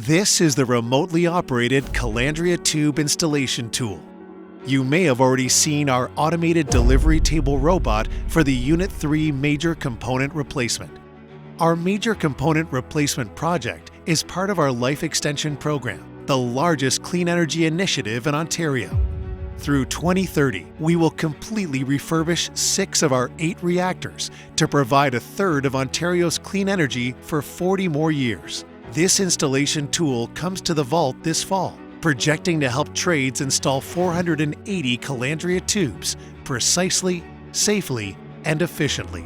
This is the remotely operated Calandria tube installation tool. You may have already seen our automated delivery table robot for the Unit 3 major component replacement. Our major component replacement project is part of our Life Extension program, the largest clean energy initiative in Ontario. Through 2030, we will completely refurbish 6 of our 8 reactors to provide a third of Ontario's clean energy for 40 more years. This installation tool comes to the vault this fall, projecting to help trades install 480 Calandria tubes precisely, safely, and efficiently.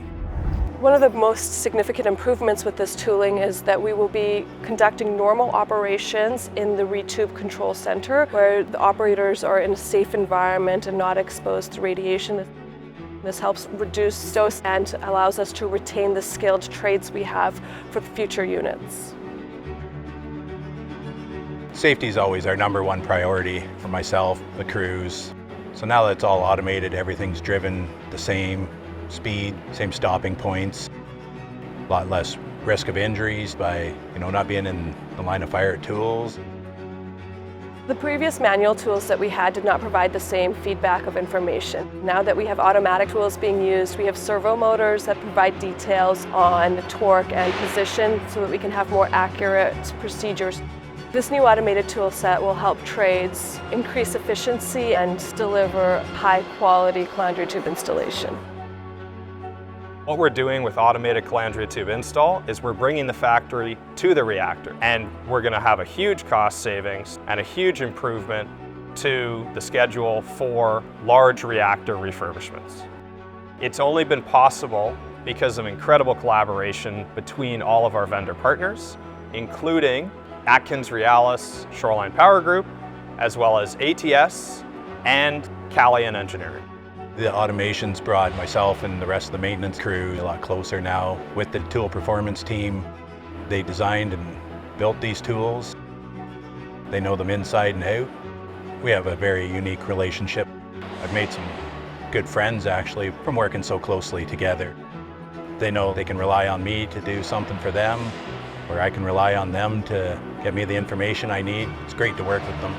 One of the most significant improvements with this tooling is that we will be conducting normal operations in the Retube Control Center, where the operators are in a safe environment and not exposed to radiation. This helps reduce dose and allows us to retain the skilled trades we have for the future units. Safety is always our #1 priority for myself, the crews. So now that it's all automated, everything's driven the same speed, same stopping points, a lot less risk of injuries by not being in the line of fire tools. The previous manual tools that we had did not provide the same feedback of information. Now that we have automatic tools being used, we have servo motors that provide details on torque and position so that we can have more accurate procedures. This new automated tool set will help trades increase efficiency and deliver high-quality Calandria tube installation. What we're doing with automated Calandria tube install is we're bringing the factory to the reactor, and we're going to have a huge cost savings and a huge improvement to the schedule for large reactor refurbishments. It's only been possible because of incredible collaboration between all of our vendor partners, including AtkinsRéalis Shoreline Power Group, as well as ATS and Calian Engineering. The automation's brought myself and the rest of the maintenance crew a lot closer now with the tool performance team. They designed and built these tools. They know them inside and out. We have a very unique relationship. I've made some good friends actually from working so closely together. They know they can rely on me to do something for them, or I can rely on them to get me the information I need. It's great to work with them.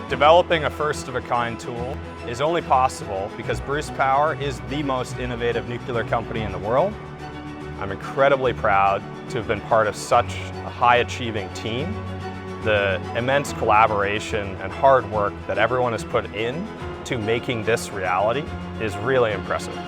Developing a first-of-a-kind tool is only possible because Bruce Power is the most innovative nuclear company in the world. I'm incredibly proud to have been part of such a high-achieving team. The immense collaboration and hard work that everyone has put in to making this reality is really impressive.